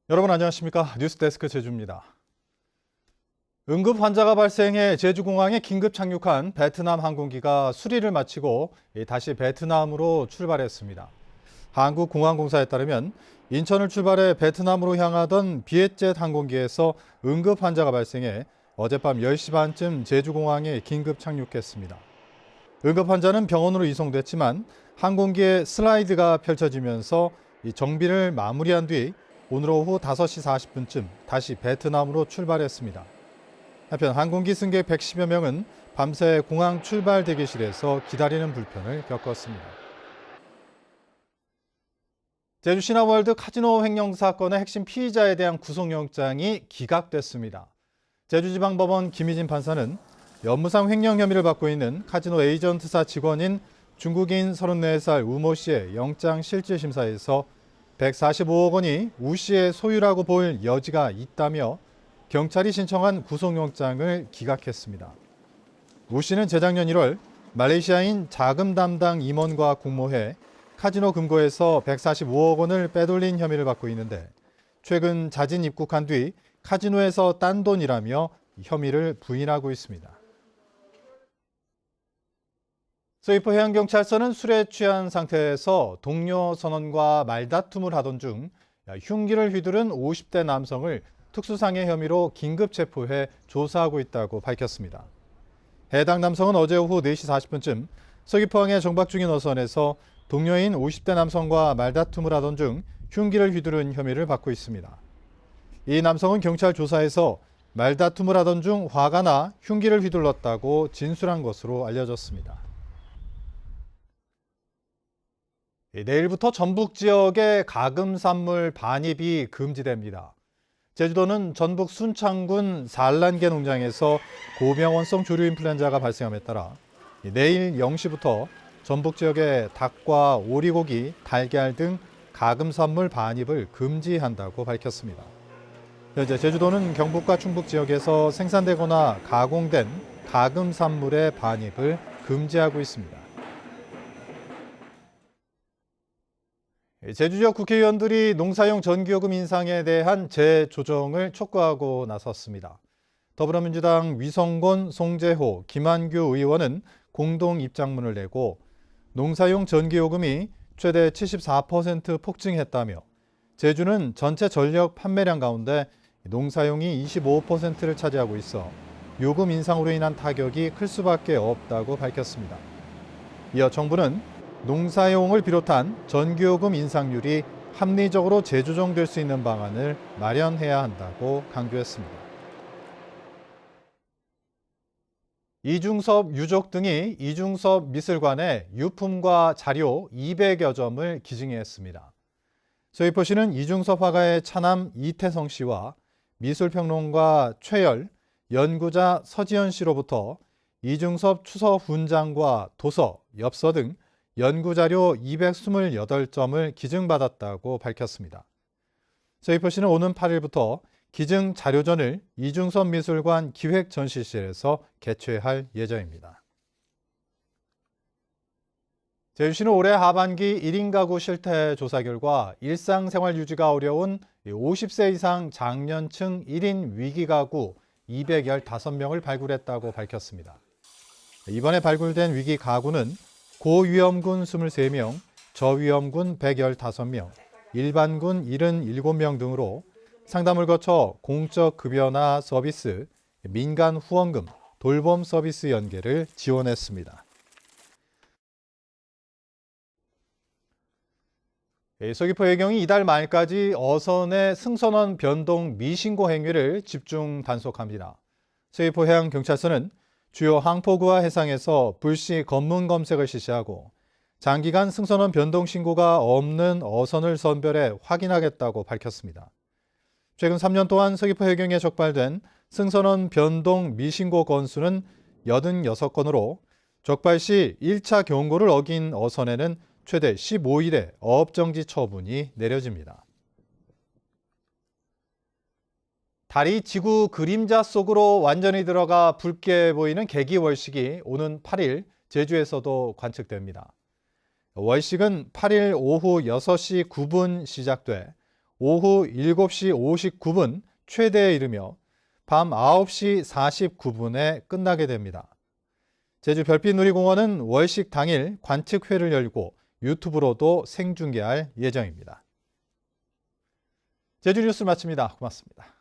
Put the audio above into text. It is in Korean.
여러분 안녕하십니까? 뉴스데스크 제주입니다. 응급 환자가 발생해 제주공항에 긴급 착륙한 베트남 항공기가 수리를 마치고 다시 베트남으로 출발했습니다. 한국공항공사에 따르면 인천을 출발해 베트남으로 향하던 비엣젯 항공기에서 응급 환자가 발생해 어젯밤 10시 반쯤 제주공항에 긴급 착륙했습니다. 응급 환자는 병원으로 이송됐지만 항공기의 슬라이드가 펼쳐지면서 정비를 마무리한 뒤 오늘 오후 5시 40분쯤 다시 베트남으로 출발했습니다. 한편 항공기 승객 110여 명은 밤새 공항 출발 대기실에서 기다리는 불편을 겪었습니다. 제주 신화월드 카지노 횡령 사건의 핵심 피의자에 대한 구속영장이 기각됐습니다. 제주지방법원 김희진 판사는 업무상 횡령 혐의를 받고 있는 카지노 에이전트사 직원인 중국인 34살 우모 씨의 영장 실질심사에서 145억 원이 우 씨의 소유라고 볼 여지가 있다며 경찰이 신청한 구속영장을 기각했습니다. 우 씨는 재작년 1월 말레이시아인 자금 담당 임원과 공모해 카지노 금고에서 145억 원을 빼돌린 혐의를 받고 있는데 최근 자진 입국한 뒤 카지노에서 딴 돈이라며 혐의를 부인하고 있습니다. 서귀포 해양경찰서는 술에 취한 상태에서 동료 선원과 말다툼을 하던 중 흉기를 휘두른 50대 남성을 특수상해 혐의로 긴급 체포해 조사하고 있다고 밝혔습니다. 해당 남성은 어제 오후 4시 40분쯤 서귀포항의 정박 중인 어선에서 동료인 50대 남성과 말다툼을 하던 중 흉기를 휘두른 혐의를 받고 있습니다. 이 남성은 경찰 조사에서 말다툼을 하던 중 화가 나 흉기를 휘둘렀다고 진술한 것으로 알려졌습니다. 내일부터 전북 지역의 가금산물 반입이 금지됩니다. 제주도는 전북 순창군 산란계 농장에서 고병원성 조류 인플루엔자가 발생함에 따라 내일 0시부터 전북 지역의 닭과 오리고기, 달걀 등 가금산물 반입을 금지한다고 밝혔습니다. 현재 제주도는 경북과 충북 지역에서 생산되거나 가공된 가금산물의 반입을 금지하고 있습니다. 제주 지역 국회의원들이 농사용 전기요금 인상에 대한 재조정을 촉구하고 나섰습니다. 더불어민주당 위성곤, 송재호, 김한규 의원은 공동 입장문을 내고 농사용 전기요금이 최대 74% 폭증했다며 제주는 전체 전력 판매량 가운데 농사용이 25%를 차지하고 있어 요금 인상으로 인한 타격이 클 수밖에 없다고 밝혔습니다. 이어 정부는 농사용을 비롯한 전기요금 인상률이 합리적으로 재조정될 수 있는 방안을 마련해야 한다고 강조했습니다. 이중섭 유족 등이 이중섭 미술관에 유품과 자료 200여 점을 기증했습니다. 서귀포시는 이중섭 화가의 차남 이태성 씨와 미술평론가 최열, 연구자 서지현 씨로부터 이중섭 추서 훈장과 도서, 엽서 등 연구자료 228점을 기증받았다고 밝혔습니다. 서귀포시는 오는 8일부터 기증 자료전을 이중섭 미술관 기획전시실에서 개최할 예정입니다. 제주시는 올해 하반기 1인 가구 실태 조사 결과 일상생활 유지가 어려운 50세 이상 장년층 1인 위기 가구 215명을 발굴했다고 밝혔습니다. 이번에 발굴된 위기 가구는 고위험군 23명, 저위험군 115명, 일반군 77명 등으로 상담을 거쳐 공적 급여나 서비스, 민간 후원금, 돌봄 서비스 연계를 지원했습니다. 서귀포 해경이 이달 말까지 어선의 승선원 변동 미신고 행위를 집중 단속합니다. 서귀포 해양경찰서는 주요 항포구와 해상에서 불시 검문 검색을 실시하고 장기간 승선원 변동 신고가 없는 어선을 선별해 확인하겠다고 밝혔습니다. 최근 3년 동안 서귀포 해경에 적발된 승선원 변동 미신고 건수는 86건으로 적발 시 1차 경고를 어긴 어선에는 최대 15일의 어업정지 처분이 내려집니다. 달이 지구 그림자 속으로 완전히 들어가 붉게 보이는 개기월식이 오는 8일 제주에서도 관측됩니다. 월식은 8일 오후 6시 9분 시작돼 오후 7시 59분 최대에 이르며 밤 9시 49분에 끝나게 됩니다. 제주 별빛놀이공원은 월식 당일 관측회를 열고 유튜브로도 생중계할 예정입니다. 제주 뉴스 마칩니다. 고맙습니다.